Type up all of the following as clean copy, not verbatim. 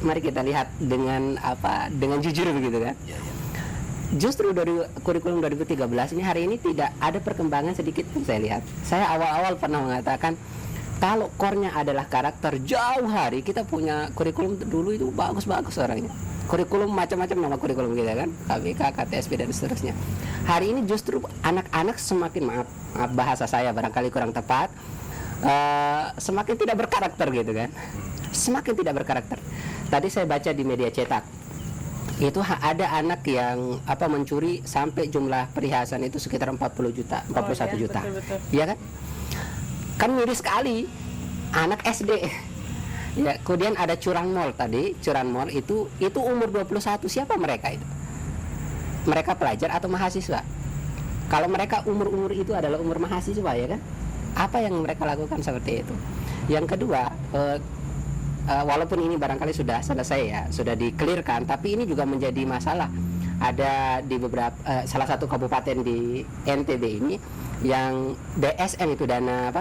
mari kita lihat dengan dengan jujur begitu kan. Ya, ya. Justru dari kurikulum 2013 ini hari ini tidak ada perkembangan sedikit pun saya lihat. Saya awal-awal pernah mengatakan kalau core-nya adalah karakter, jauh hari kita punya kurikulum dulu itu bagus-bagus orangnya. Kurikulum macam-macam nama kurikulum kita kan, KBK, KTSP dan seterusnya. Hari ini justru anak-anak semakin maaf bahasa saya barangkali kurang tepat, semakin tidak berkarakter gitu kan. Semakin tidak berkarakter. Tadi saya baca di media cetak itu ada anak yang mencuri sampai jumlah perhiasan itu sekitar 40 juta, 41 juta. Betul. Iya kan? Kan miris sekali anak SD. Ya, kemudian ada curang mall tadi, curang mall itu umur 21. Siapa mereka itu? Mereka pelajar atau mahasiswa? Kalau mereka umur itu adalah umur mahasiswa ya kan? Apa yang mereka lakukan seperti itu? Yang kedua, walaupun ini barangkali sudah selesai ya, sudah dikelirkan, tapi ini juga menjadi masalah. Ada di beberapa salah satu kabupaten di NTB ini yang DSM itu dana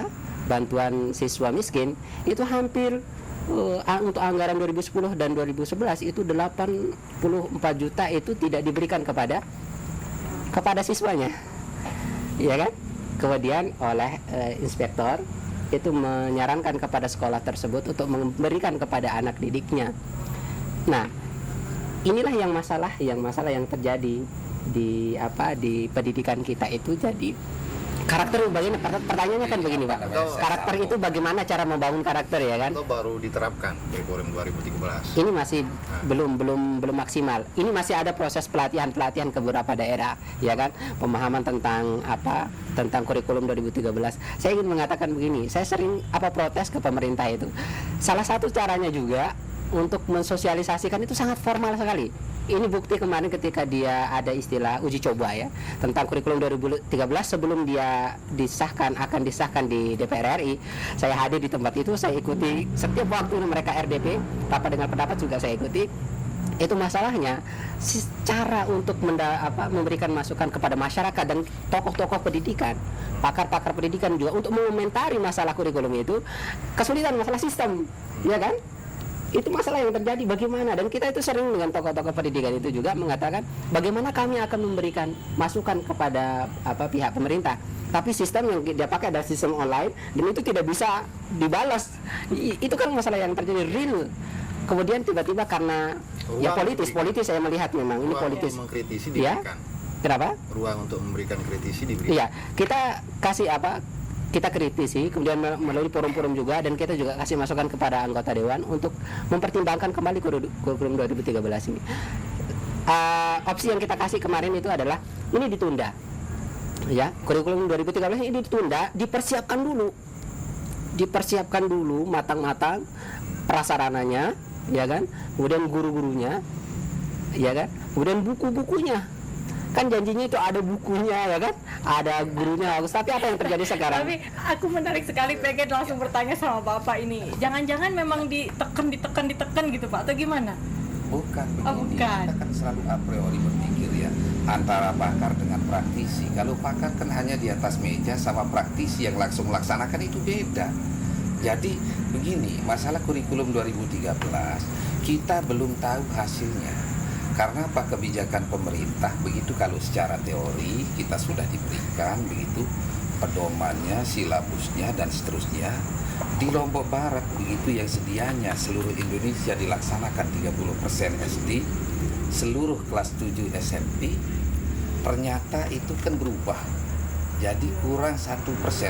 bantuan siswa miskin itu hampir untuk anggaran 2010 dan 2011 itu 84 juta itu tidak diberikan kepada siswanya. Ya kan? Kemudian oleh inspektor itu menyarankan kepada sekolah tersebut untuk memberikan kepada anak didiknya. Nah, inilah yang masalah yang terjadi di pendidikan kita itu. Jadi karakter bagaimana? Pertanyaannya kan begini Pak. Karakter itu bagaimana cara membangun karakter ya kan? Itu baru diterapkan kurikulum 2013. Ini masih belum maksimal. Ini masih ada proses pelatihan ke beberapa daerah, ya kan? Pemahaman tentang kurikulum 2013. Saya ingin mengatakan begini, saya sering protes ke pemerintah itu. Salah satu caranya juga untuk mensosialisasikan itu sangat formal sekali. Ini bukti kemarin ketika dia ada istilah uji coba ya tentang kurikulum 2013 sebelum dia akan disahkan di DPR RI. Saya hadir di tempat itu, saya ikuti setiap waktu mereka RDP, rapat dengan pendapat juga saya ikuti. Itu masalahnya cara untuk memberikan masukan kepada masyarakat dan tokoh-tokoh pendidikan, pakar-pakar pendidikan juga untuk mengomentari masalah kurikulum itu kesulitan, masalah sistem, ya kan? Itu masalah yang terjadi bagaimana, dan kita itu sering dengan tokoh-tokoh pendidikan itu juga mengatakan bagaimana kami akan memberikan masukan kepada pihak pemerintah, tapi sistem yang dia pakai adalah sistem online dan itu tidak bisa dibalas. Itu kan masalah yang terjadi real. Kemudian tiba-tiba karena politis saya melihat memang ini politis. Mengkritisi ya. diberikan. Kenapa? Ruang untuk memberikan kritisi diberikan. Iya, kita kasih kita kritisi, kemudian melalui forum-forum juga, dan kita juga kasih masukan kepada anggota dewan untuk mempertimbangkan kembali kurikulum 2013 ini. Opsi yang kita kasih kemarin itu adalah ini ditunda, ya, kurikulum 2013 ini ditunda, dipersiapkan dulu matang-matang prasarananya, ya kan, kemudian guru-gurunya, ya kan, kemudian buku-bukunya. Kan janjinya itu ada bukunya ya kan, ada gurunya, tapi apa yang terjadi sekarang? Tapi aku menarik sekali, pengen langsung bertanya sama Bapak ini. Jangan-jangan memang ditekan gitu Pak, atau gimana? Bukan begini. Oh, bukan. Kita kan selalu a priori berpikir ya antara pakar dengan praktisi. Kalau pakar kan hanya di atas meja, sama praktisi yang langsung melaksanakan itu beda. Jadi begini, masalah kurikulum 2013 kita belum tahu hasilnya. Karena kebijakan pemerintah begitu, kalau secara teori kita sudah diberikan begitu pedomannya, silabusnya dan seterusnya. Di Lombok Barat begitu yang sedianya seluruh Indonesia dilaksanakan 30% SD, seluruh kelas 7 SMP, ternyata itu kan berubah. Jadi kurang 1%,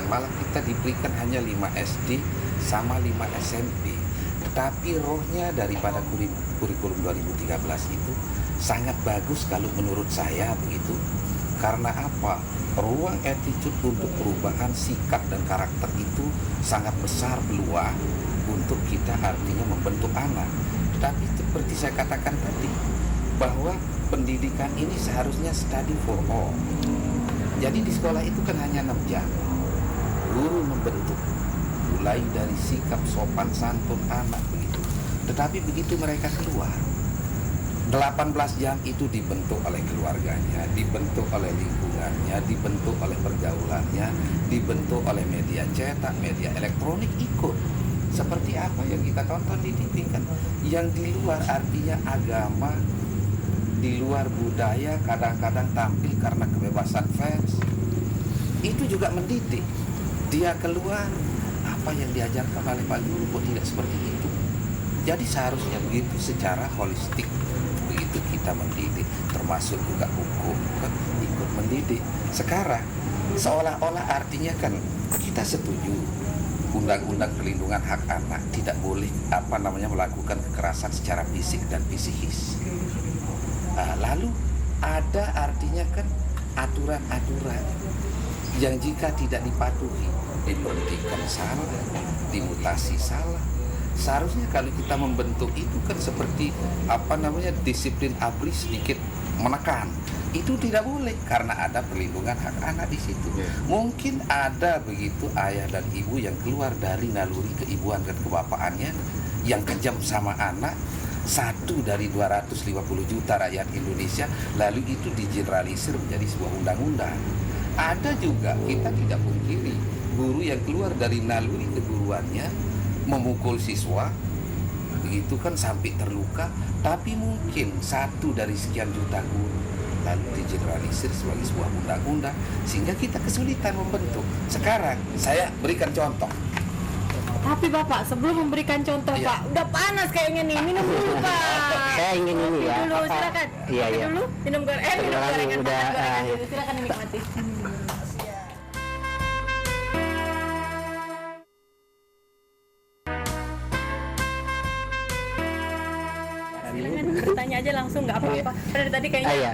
malah kita diberikan hanya 5 SD sama 5 SMP. Tetapi rohnya daripada kurikulum 2013 itu sangat bagus kalau menurut saya begitu. Karena apa? Ruang attitude untuk perubahan sikap dan karakter itu sangat besar peluang untuk kita artinya membentuk anak. Tetapi seperti saya katakan tadi, bahwa pendidikan ini seharusnya study for all. Jadi di sekolah itu kan hanya 6 jam. Guru membentuk mulai dari sikap sopan santun anak begitu. Tetapi begitu mereka keluar, 18 jam itu dibentuk oleh keluarganya, dibentuk oleh lingkungannya, dibentuk oleh pergaulannya, dibentuk oleh media cetak, media elektronik ikut. Seperti apa yang kita tonton di TV kan, yang di luar artinya agama, di luar budaya, kadang-kadang tampil karena kebebasan pers. Itu juga mendidik. Dia keluar, apa yang diajarkan oleh Pak Guru kok tidak seperti itu. Jadi seharusnya begitu secara holistik. Begitu kita mendidik, termasuk juga hukum kan ikut mendidik. Sekarang seolah-olah artinya kan kita setuju Undang-Undang Perlindungan Hak Anak tidak boleh melakukan kekerasan secara fisik dan psikis. Lalu ada artinya kan aturan-aturan yang jika tidak dipatuhi diberhentikan salah, dimutasi salah. Seharusnya kalau kita membentuk itu kan seperti disiplin ABRI sedikit menekan. Itu tidak boleh karena ada perlindungan hak anak di situ. Mungkin ada begitu ayah dan ibu yang keluar dari naluri keibuan dan kebapaannya yang kejam sama anak, 1 dari 250 juta rakyat Indonesia, lalu itu digeneralisir menjadi sebuah undang-undang. Ada juga, kita tidak pungkiri, guru yang keluar dari naluri keguruannya memukul siswa, begitu kan sampai terluka, tapi mungkin 1 dari sekian juta guru lalu digeneralisir sebagai sebuah undang-undang sehingga kita kesulitan membentuk. Sekarang saya berikan contoh. Tapi Bapak, sebelum memberikan contoh Iya. Pak, udah panas kayaknya nih, minum dulu Pak. Saya ingin ini ya. Dulu, silakan. Iya, Kopi iya. dulu, minum gorengan, minum Terima kasih, gorengan, udah, makan gorengan iya. dulu. Silakan dinikmati. Silakan bertanya aja langsung, nggak apa-apa. Dari tadi kayaknya Iya.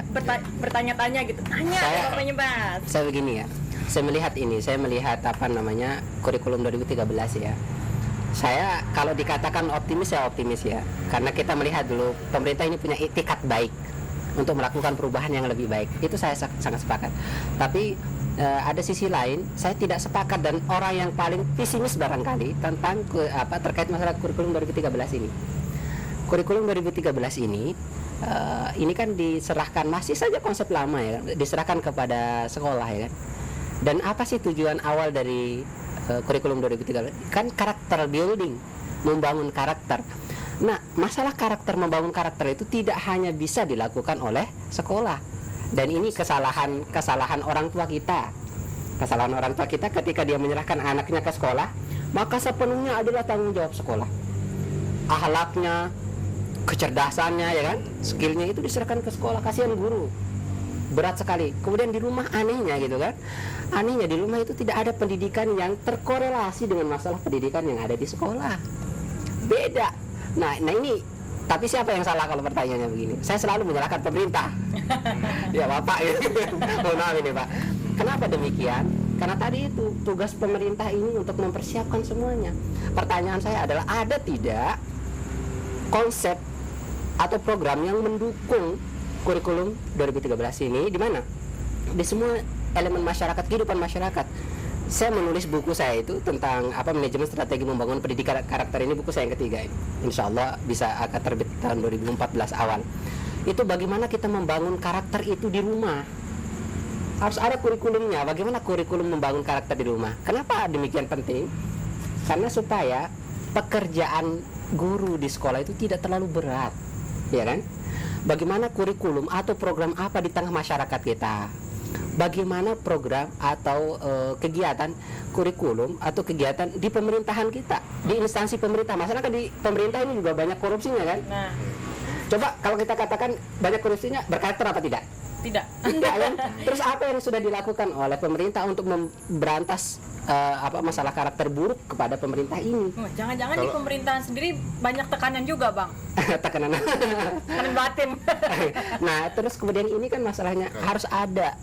bertanya-tanya gitu. Tanya Saya- bapaknya Bas. Saya begini ya, saya melihat kurikulum 2013 ya. Saya kalau dikatakan optimis, saya optimis ya, karena kita melihat dulu pemerintah ini punya itikat baik untuk melakukan perubahan yang lebih baik. Itu saya sangat sepakat. Tapi ada sisi lain, saya tidak sepakat dan orang yang paling pesimis barangkali tentang terkait masalah kurikulum 2013 ini. Kurikulum 2013 ini kan diserahkan, masih saja konsep lama ya, diserahkan kepada sekolah ya kan. Dan apa sih tujuan awal dari kurikulum 2013? Kan karakter building, membangun karakter. Nah, masalah membangun karakter itu tidak hanya bisa dilakukan oleh sekolah. Dan ini kesalahan orang tua kita. Kesalahan orang tua kita ketika dia menyerahkan anaknya ke sekolah, maka sepenuhnya adalah tanggung jawab sekolah. Akhlaknya, kecerdasannya ya kan, skillnya itu diserahkan ke sekolah. Kasihan guru, berat sekali. Kemudian di rumah anehnya gitu kan, di rumah itu tidak ada pendidikan yang terkorelasi dengan masalah pendidikan yang ada di sekolah. Beda. Nah ini, tapi siapa yang salah kalau pertanyaannya begini? Saya selalu menyalahkan pemerintah. Ya Bapak ya. Mohon maaf ini Pak. Kenapa demikian? Karena tadi itu tugas pemerintah ini untuk mempersiapkan semuanya. Pertanyaan saya adalah, ada tidak konsep atau program yang mendukung kurikulum 2013 ini? Di mana? Di semua elemen masyarakat, kehidupan masyarakat. Saya menulis buku saya itu tentang manajemen strategi membangun pendidikan karakter, ini buku saya yang ketiga ini. Insya Allah bisa akan terbit tahun 2014 awal. Itu bagaimana kita membangun karakter itu di rumah. Harus ada kurikulumnya. Bagaimana kurikulum membangun karakter di rumah? Kenapa demikian penting? Karena supaya pekerjaan guru di sekolah itu tidak terlalu berat, ya kan? Bagaimana kurikulum atau program apa di tengah masyarakat kita? Bagaimana program atau kegiatan kurikulum atau kegiatan di pemerintahan kita, di instansi pemerintah? Masalah kan di pemerintah ini juga banyak korupsinya kan? Nah, Coba kalau kita katakan banyak korupsinya, berkarakter apa tidak? tidak. Enggak kan? Terus apa yang sudah dilakukan oleh pemerintah untuk memberantas masalah karakter buruk kepada pemerintah ini? Jangan-jangan di pemerintahan sendiri banyak tekanan juga, Bang. Tekanan. Tekanan batin. Nah, terus kemudian ini kan masalahnya harus ada.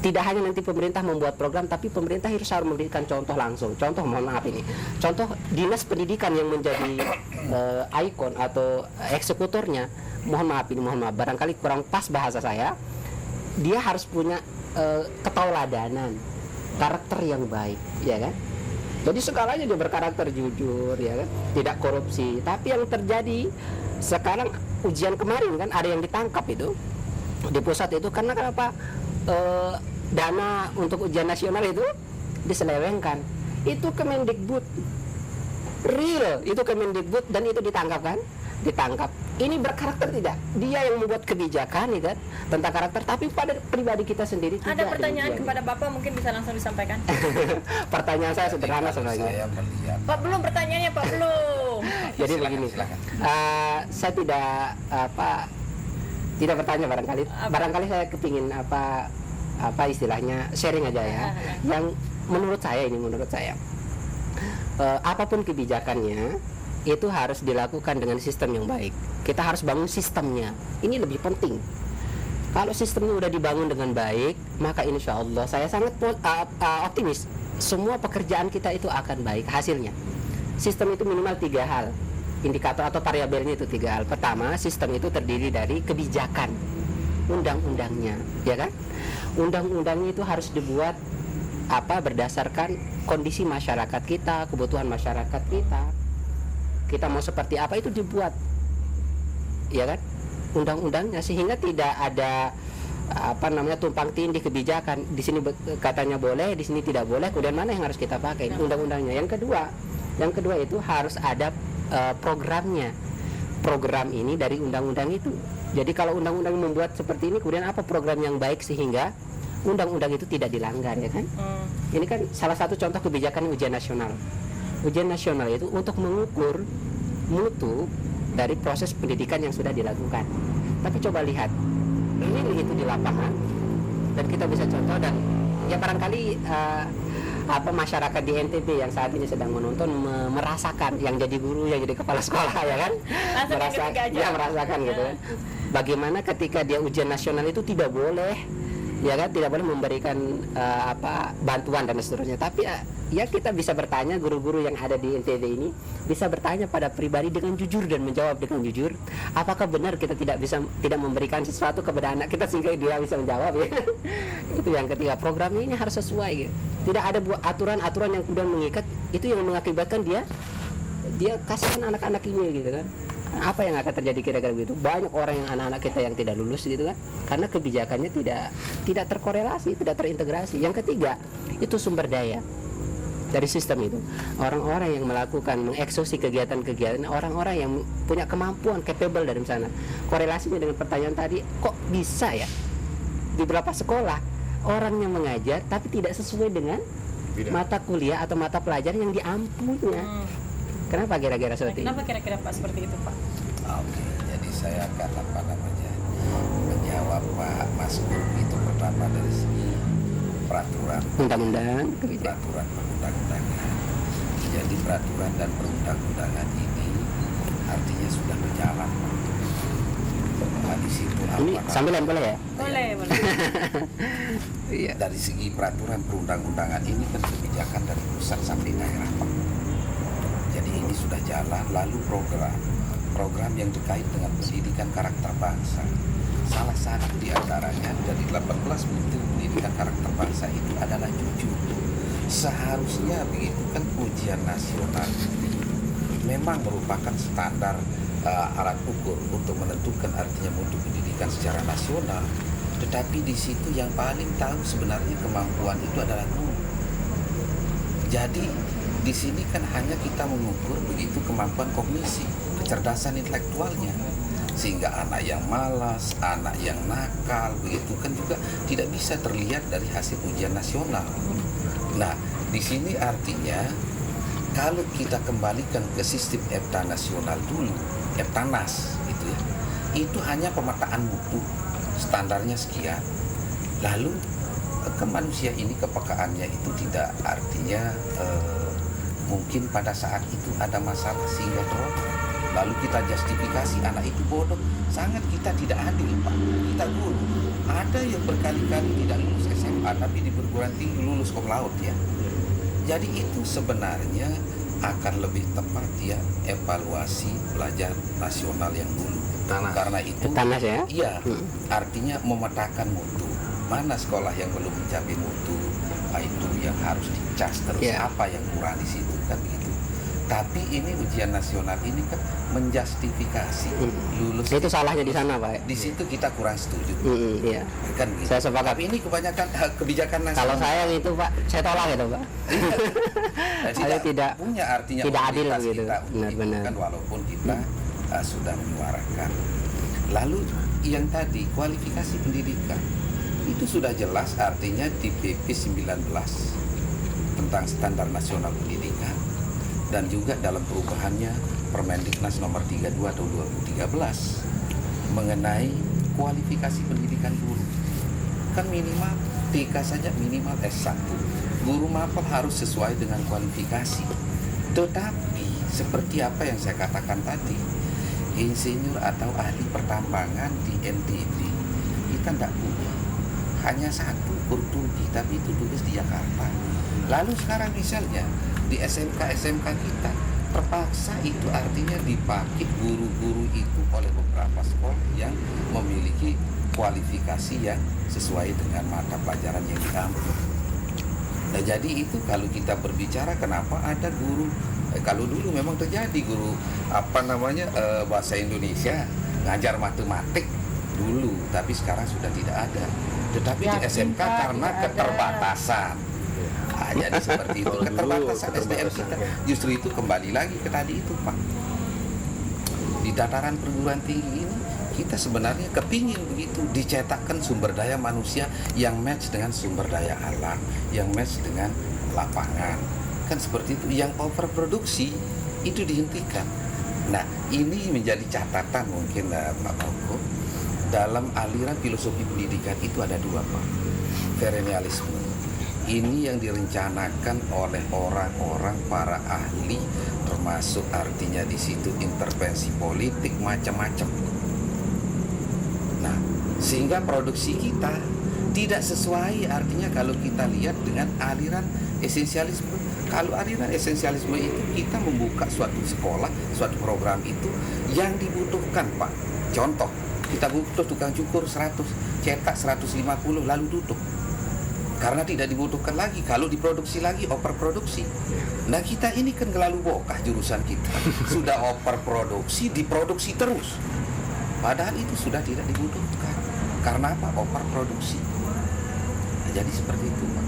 Tidak hanya nanti pemerintah membuat program, tapi pemerintah harus memberikan contoh langsung. Contoh, mohon maaf ini. Contoh dinas pendidikan yang menjadi ikon atau eksekutornya. Mohon maaf, barangkali kurang pas bahasa saya. Dia harus punya ketauladanan, karakter yang baik, ya kan? Jadi segalanya dia berkarakter jujur, ya kan? Tidak korupsi. Tapi yang terjadi sekarang, ujian kemarin kan ada yang ditangkap itu di pusat itu karena kenapa? Dana untuk ujian nasional itu diselewengkan. Itu Kemendikbud real itu Kemendikbud dan itu ditangkap kan? Ditangkap. Ini berkarakter tidak? Dia yang membuat kebijakan kan tentang karakter, tapi pada pribadi kita sendiri Ada tidak pertanyaan demikian. kepada Bapak, mungkin bisa langsung disampaikan. Pertanyaan saya sederhana Jadi kalau sebenarnya. saya melihat Pak belum pertanyaannya, Pak belum. Jadi silakan, begini, silakan. saya tidak bertanya barangkali. Apa? Barangkali saya kepingin apa istilahnya sharing aja ya. Yang menurut saya apapun kebijakannya itu harus dilakukan dengan sistem yang baik. Kita harus bangun sistemnya. Ini lebih penting. Kalau sistemnya udah dibangun dengan baik, maka insya Allah saya sangat optimis. Semua pekerjaan kita itu akan baik hasilnya. Sistem itu minimal 3 hal. Indikator atau variabelnya itu 3 hal. Pertama, sistem itu terdiri dari kebijakan, undang-undangnya, ya kan? Undang-undangnya itu harus dibuat berdasarkan kondisi masyarakat kita, kebutuhan masyarakat kita. Kita mau seperti apa itu dibuat, ya kan? Undang-undangnya, sehingga tidak ada tumpang tindih kebijakan. Di sini katanya boleh, di sini tidak boleh. Kemudian mana yang harus kita pakai? Undang-undangnya. Yang kedua itu harus ada programnya. Program ini dari undang-undang itu. Jadi kalau undang-undang membuat seperti ini, kemudian apa program yang baik sehingga undang-undang itu tidak dilanggar, ya kan? Ini kan salah satu contoh kebijakan ujian nasional. Ujian nasional itu untuk mengukur mutu dari proses pendidikan yang sudah dilakukan. Tapi coba lihat, ini itu di lapangan, dan kita bisa contoh, dan ya barangkali masyarakat di NTB yang saat ini sedang menonton merasakan, yang jadi guru, yang jadi kepala sekolah, ya kan? Merasakan gitu kan. Bagaimana ketika dia ujian nasional itu tidak boleh, ya kan, tidak boleh memberikan bantuan dan seterusnya. Tapi ya kita bisa bertanya, guru-guru yang ada di NTB ini bisa bertanya pada pribadi dengan jujur dan menjawab dengan jujur, apakah benar kita tidak memberikan sesuatu kepada anak kita sehingga dia bisa menjawab, ya. Itu yang ketiga, programnya ini harus sesuai, gitu. Tidak ada aturan-aturan yang kemudian mengikat, itu yang mengakibatkan dia kasihan anak-anak ini, gitu kan. Apa yang akan terjadi kira-kira begitu? Banyak orang yang anak-anak kita yang tidak lulus, gitu kan, karena kebijakannya tidak terkorelasi, tidak terintegrasi. Yang ketiga itu sumber daya dari sistem itu. Orang-orang yang mengeksekusi kegiatan-kegiatan, orang-orang yang punya kemampuan, capable dari sana. Korelasinya dengan pertanyaan tadi, kok bisa ya di beberapa sekolah orang yang mengajar tapi tidak sesuai dengan mata kuliah atau mata pelajaran yang diampunya. Kenapa kira-kira seperti itu? Kenapa kira-kira Pak seperti itu, Pak? Oke, jadi saya akan menjawab Pak Mas Guru itu pertama dari segi peraturan peraturan perundang-undangan. Jadi peraturan dan perundang-undangan ini artinya sudah berjalan. Di situ Ini sambilan boleh ya? Boleh. Iya. Dari segi peraturan perundang-undangan ini kan kebijakan dari pusat sampai daerah, Pak. Jadi ini sudah jalan. Lalu program yang terkait dengan pendidikan karakter bangsa. Salah satu di antaranya dari 18 mutu pendidikan karakter bangsa itu adalah jujur. Seharusnya begitu kan, ujian nasional ini memang merupakan standar alat ukur untuk menentukan artinya mutu pendidikan secara nasional. Tetapi di situ yang paling tahu sebenarnya kemampuan itu adalah guru. Jadi di sini kan hanya kita mengukur begitu kemampuan kognisi, kecerdasan intelektualnya, sehingga anak yang malas, anak yang nakal begitu kan juga tidak bisa terlihat dari hasil ujian nasional. Nah, di sini artinya kalau kita kembalikan ke sistem EBTA nasional dulu, EBTANAS gitu ya, itu hanya pemetaan mutu, standarnya sekian. Lalu ke manusia ini kepekaannya itu tidak artinya mungkin pada saat itu ada masalah sehingga drop, lalu kita justifikasi anak itu bodoh. Sangat kita tidak adil, Pak. Kita guru ada yang berkali-kali tidak lulus SMA tapi di perguruan tinggi lulus cum laude, ya. Jadi itu sebenarnya akan lebih tepat ya evaluasi pelajar nasional yang dulu. Karena itu Tanas ya? Iya, artinya memetakan mutu. Mana sekolah yang belum mencapai mutu, itu yang harus dicas terus, apa yang kurang di situ kan begitu. Tapi ini ujian nasional ini kan menjustifikasi lulus. Itu salahnya di sana, Pak. Di situ kita kurang setuju. Iya. Kan gitu. Saya sepakat. Tapi ini kebanyakan kebijakan nasional. Kalau saya itu, Pak, saya tolak itu, Pak. Saya tidak punya artinya tidak adil mobilitas gitu. kita untuk Benar-benar. itu kan, walaupun kita sudah menyuarakan. Lalu yang tadi kualifikasi pendidikan itu sudah jelas artinya di PP 19 tentang standar nasional pendidikan, dan juga dalam perubahannya Permendiknas nomor 32 tahun 2013 mengenai kualifikasi pendidikan guru. Kan minimal TK saja minimal S1. Guru mapel harus sesuai dengan kualifikasi. Tetapi seperti apa yang saya katakan tadi, insinyur atau ahli pertambangan di NTB kita tidak punya. Hanya satu kurtubi, tapi itu tulis di Jakarta. Lalu sekarang misalnya di SMK kita terpaksa itu artinya dipakai guru-guru itu oleh beberapa sekolah yang memiliki kualifikasi yang sesuai dengan mata pelajaran yang diambil. Nah, jadi itu kalau kita berbicara kenapa ada guru, kalau dulu memang terjadi guru bahasa Indonesia ngajar matematik dulu, tapi sekarang sudah tidak ada. Tetapi Ya, di SMK karena tidak ada. keterbatasan. Jadi seperti itu, keterbatasan SDM kita. Justru itu kembali lagi ke tadi itu, Pak. Di tataran perguruan tinggi ini kita sebenarnya kepingin begitu dicetakkan sumber daya manusia yang match dengan sumber daya alam, yang match dengan lapangan. Kan seperti itu. Yang overproduksi itu dihentikan. Nah, ini menjadi catatan mungkin Pak Bauko. Dalam aliran filosofi pendidikan itu ada dua, Pak. Perennialisme. Ini yang direncanakan oleh orang-orang para ahli, termasuk artinya di situ intervensi politik macam-macam. Nah, sehingga produksi kita tidak sesuai artinya kalau kita lihat dengan aliran esensialisme. Kalau aliran esensialisme itu kita membuka suatu sekolah, suatu program itu yang dibutuhkan, Pak. Contoh, kita butuh tukang cukur 100, cetak 150 lalu tutup. Karena tidak dibutuhkan lagi, kalau diproduksi lagi overproduksi. Nah, kita ini kan terlalu bokah jurusan kita. Sudah overproduksi, diproduksi terus. Padahal itu sudah tidak dibutuhkan. Karena apa? Overproduksi. Nah, jadi seperti itu, Pak.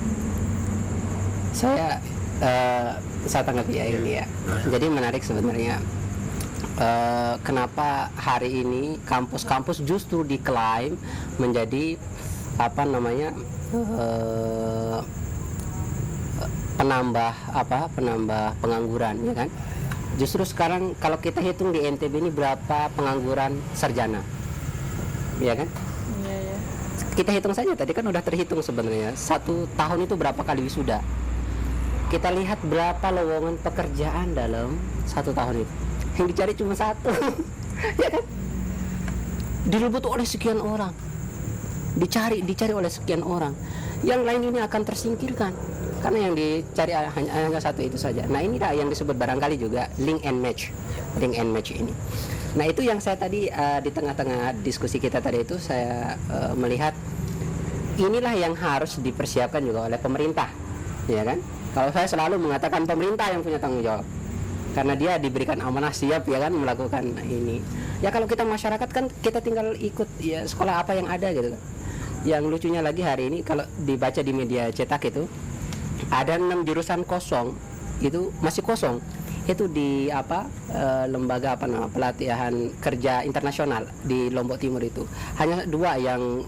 Saya tanggapi ya ini ya. Jadi menarik sebenarnya. Kenapa hari ini kampus-kampus justru diklaim menjadi penambah pengangguran, ya kan? Justru sekarang kalau kita hitung di NTB ini berapa pengangguran sarjana, ya kan? Iya. Kita hitung saja, tadi kan udah terhitung sebenarnya 1 tahun itu berapa kali wisuda. Kita lihat berapa lowongan pekerjaan dalam 1 tahun itu, yang dicari cuma 1. Ya kan? Direbut oleh sekian orang, dicari oleh sekian orang, yang lain ini akan tersingkirkan karena yang dicari hanya 1 itu saja. Nah, inilah yang disebut barangkali juga link and match ini. Nah, itu yang saya tadi di tengah-tengah diskusi kita tadi itu saya melihat inilah yang harus dipersiapkan juga oleh pemerintah, ya kan? Kalau saya selalu mengatakan pemerintah yang punya tanggung jawab, karena dia diberikan amanah siap, ya kan, melakukan ini. Ya kalau kita masyarakat kan kita tinggal ikut ya sekolah apa yang ada gitu kan. Yang lucunya lagi hari ini kalau dibaca di media cetak itu ada 6 jurusan kosong, itu masih kosong. Itu di lembaga pelatihan kerja internasional di Lombok Timur itu. Hanya 2 yang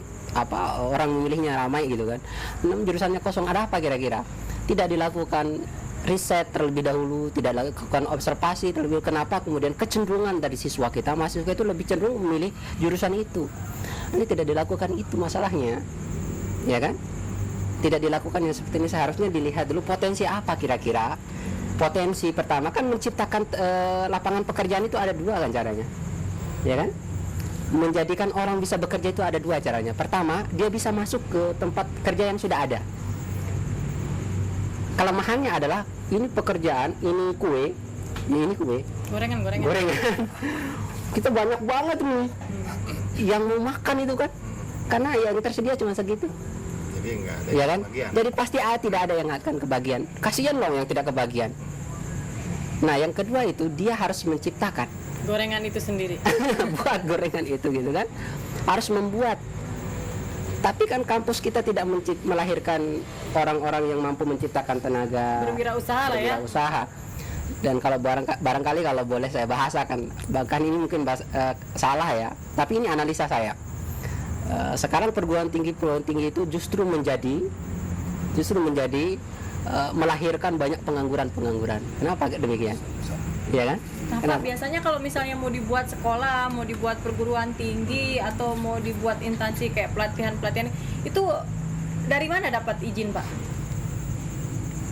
orang memilihnya ramai gitu kan. 6 jurusannya kosong. Ada apa kira-kira? Tidak dilakukan riset terlebih dahulu, tidak dilakukan observasi terlebih dahulu. Kenapa kemudian kecenderungan dari mahasiswa itu lebih cenderung memilih jurusan itu. Ini tidak dilakukan, itu masalahnya, ya kan? Tidak dilakukan yang seperti ini. Seharusnya dilihat dulu potensi apa kira-kira. Potensi pertama kan menciptakan lapangan pekerjaan itu ada 2 kan caranya, ya kan? Menjadikan orang bisa bekerja itu ada 2 caranya. Pertama, dia bisa masuk ke tempat kerja yang sudah ada. Kelemahannya adalah ini pekerjaan, ini kue, Gorengan. kita banyak banget nih yang mau makan itu kan, karena yang tersedia cuma segitu. Jadi enggak ada Ya yang kan? kebagian. Jadi pasti tidak ada yang akan kebagian. Kasihan loh yang tidak kebagian. Nah, yang kedua itu dia harus menciptakan Gorengan itu sendiri. buat gorengan itu gitu kan, harus membuat. Tapi kan kampus kita tidak melahirkan orang-orang yang mampu menciptakan tenaga Berwirausaha lah ya. berwirausaha. Dan kalau barangkali kalau boleh saya bahasakan, bahkan ini mungkin salah ya, tapi ini analisa saya. Sekarang perguruan tinggi itu justru menjadi melahirkan banyak pengangguran. Kenapa demikian? Ya kan? Nah, Pak, biasanya kalau misalnya mau dibuat sekolah, mau dibuat perguruan tinggi, atau mau dibuat instansi kayak pelatihan itu dari mana dapat izin, Pak?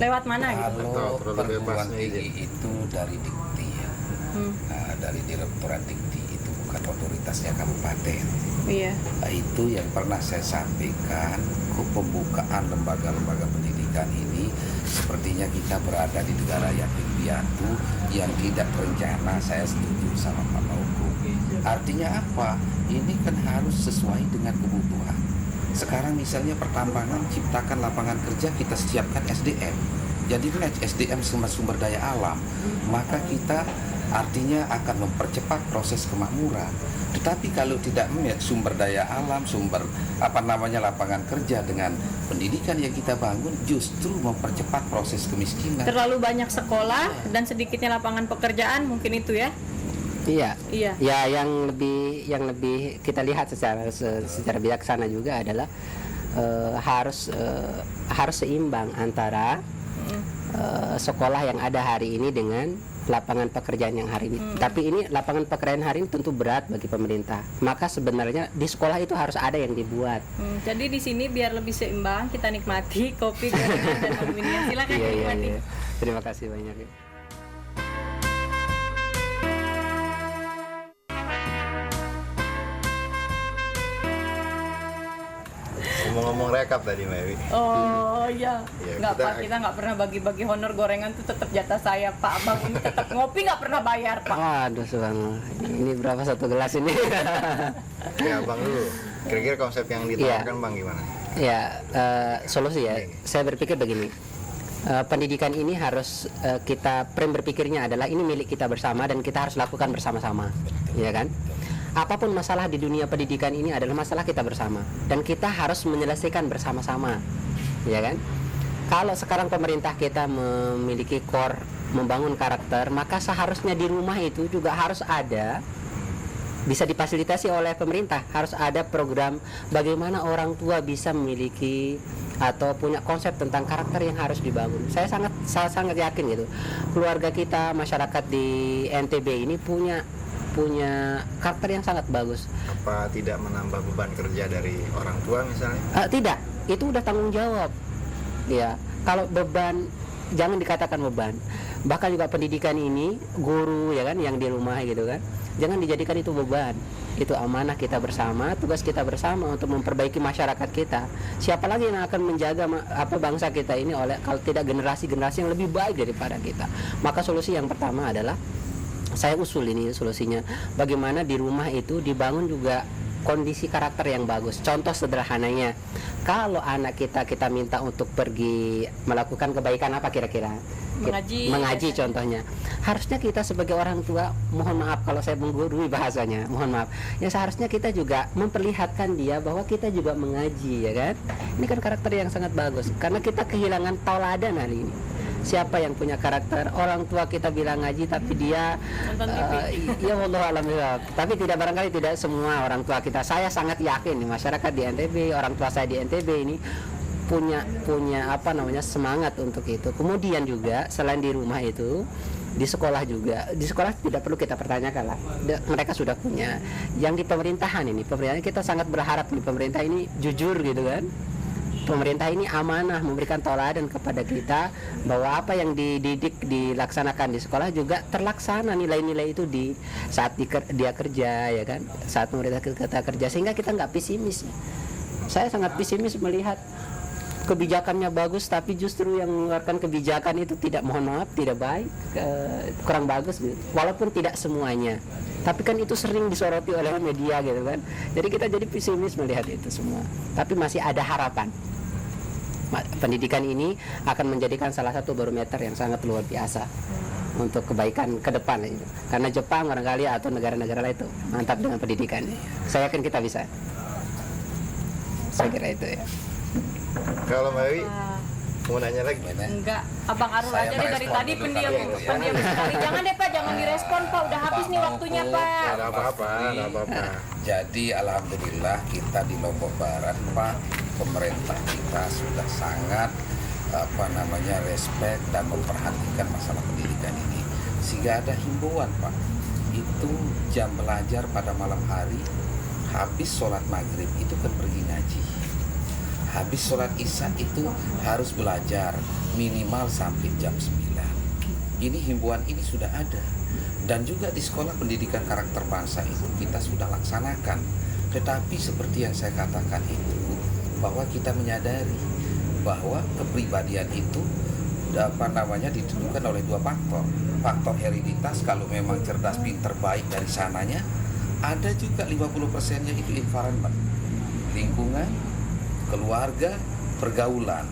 Lewat mana gitu? Kalau Atau terlalu perguruan bebas tinggi izin? itu dari Dikti ya. Nah, dari Direktorat Dikti itu bukan otoritasnya kabupaten. Iya. Nah, itu yang pernah saya sampaikan ke pembukaan lembaga-lembaga pendidikan ini, sepertinya kita berada di negara yatim piatu yang tidak terencana. Saya setuju sama Pak Mauku. Artinya apa? Ini kan harus sesuai dengan kebutuhan. Sekarang misalnya pertambangan, ciptakan lapangan kerja, kita siapkan SDM. Jadi match SDM sumber daya alam, maka kita artinya akan mempercepat proses kemakmuran. Tetapi kalau tidak match sumber daya alam, lapangan kerja dengan pendidikan yang kita bangun, justru mempercepat proses kemiskinan. Terlalu banyak sekolah dan sedikitnya lapangan pekerjaan, mungkin itu ya. Iya. Iya. Ya, yang lebih kita lihat secara bijaksana juga adalah harus seimbang antara sekolah yang ada hari ini dengan lapangan pekerjaan yang hari ini. Tapi ini lapangan pekerjaan hari ini tentu berat bagi pemerintah. Maka sebenarnya di sekolah itu harus ada yang dibuat. Jadi di sini biar lebih seimbang, kita nikmati kopi, gorengan, dan aluminium. Silakan Iya, nikmati. iya. Terima kasih banyak. Ngomong-ngomong rekap tadi Mbak Ewi. Oh iya, Iya, nggak kita- Pak, kita nggak pernah bagi-bagi honor gorengan tuh tetap jatah saya Pak. Abang ini tetap ngopi nggak pernah bayar Pak. Waduh, subhanallah. Ini berapa satu gelas ini? Ya Bang dulu, kira-kira konsep yang ditawarkan Bang gimana? Ya, solusi ya. Saya berpikir begini. Pendidikan ini harus kita frame berpikirnya adalah ini milik kita bersama dan kita harus lakukan bersama-sama, ya kan? Apapun masalah di dunia pendidikan ini adalah masalah kita bersama dan kita harus menyelesaikan bersama-sama, ya kan? Kalau sekarang pemerintah kita memiliki core membangun karakter, maka seharusnya di rumah itu juga harus ada, bisa difasilitasi oleh pemerintah, harus ada program bagaimana orang tua bisa memiliki atau punya konsep tentang karakter yang harus dibangun. Saya sangat yakin gitu. Keluarga kita, masyarakat di NTB ini punya karakter yang sangat bagus. Apa tidak menambah beban kerja dari orang tua misalnya? Tidak, itu udah tanggung jawab. Ya, kalau beban jangan dikatakan beban. Bahkan juga pendidikan ini, guru ya kan yang di rumah gitu kan, jangan dijadikan itu beban. Itu amanah kita bersama, tugas kita bersama untuk memperbaiki masyarakat kita. Siapa lagi yang akan menjaga bangsa kita ini kalau tidak generasi-generasi yang lebih baik daripada kita. Maka solusi yang pertama adalah saya usul ini solusinya, bagaimana di rumah itu dibangun juga kondisi karakter yang bagus. Contoh sederhananya, kalau anak kita minta untuk pergi melakukan kebaikan apa kira-kira? Mengaji contohnya. Harusnya kita sebagai orang tua, mohon maaf kalau saya menggurui bahasanya, mohon maaf. Ya seharusnya kita juga memperlihatkan dia bahwa kita juga mengaji, ya kan? Ini kan karakter yang sangat bagus karena kita kehilangan tauladan hari ini. Siapa yang punya karakter orang tua kita bilang ngaji tapi dia ya Allah alam ya. Tapi barangkali tidak semua orang tua kita. Saya sangat yakin di masyarakat di NTB, orang tua saya di NTB ini punya semangat untuk itu. Kemudian juga selain di rumah itu, di sekolah juga. Di sekolah tidak perlu kita pertanyakan lah. Mereka sudah punya. Yang di pemerintahan kita sangat berharap di pemerintah ini jujur gitu kan. Pemerintah ini amanah memberikan tauladan kepada kita bahwa apa yang dilaksanakan di sekolah juga terlaksana, nilai-nilai itu di saat dia kerja ya kan, saat pemerintah kita kerja, sehingga kita nggak pesimis. Saya sangat pesimis melihat kebijakannya bagus tapi justru yang mengeluarkan kebijakan itu tidak baik, kurang bagus gitu. Walaupun tidak semuanya, tapi kan itu sering disoroti oleh media gitu kan. Jadi kita jadi pesimis melihat itu semua. Tapi masih ada harapan. Pendidikan ini akan menjadikan salah satu barometer yang sangat luar biasa. untuk kebaikan ke depan itu. Karena Jepang barangkali atau negara-negara lain itu mantap dengan pendidikan. Saya yakin kita bisa. Saya kira itu ya. Kalau Mbak Wi Ah, mau nanya lagi? Gimana? enggak, Abang Arul Saya aja deh dari merespon tadi dulu pendiam, kalau gitu ya. pendiam sekali. Jangan deh Pak, jangan direspon Pak. Udah habis nih Pak waktunya Mangku, Pak. Ada apa-apa, ada apa-apa. Jadi alhamdulillah kita di Lombok Barat Pak, pemerintah kita sudah sangat respect dan memperhatikan masalah pendidikan ini. Sehingga ada himbauan Pak, itu jam belajar pada malam hari, habis sholat maghrib itu kan pergi ngaji. Habis sholat isya itu harus belajar minimal sampai jam 9. Ini himbauan ini sudah ada. Dan juga di sekolah pendidikan karakter bangsa itu kita sudah laksanakan. Tetapi seperti yang saya katakan itu, bahwa kita menyadari bahwa kepribadian itu ditentukan oleh dua faktor. Faktor hereditas, kalau memang cerdas, pinter, baik dari sananya. Ada juga 50%-nya itu environment, lingkungan, keluarga, pergaulan.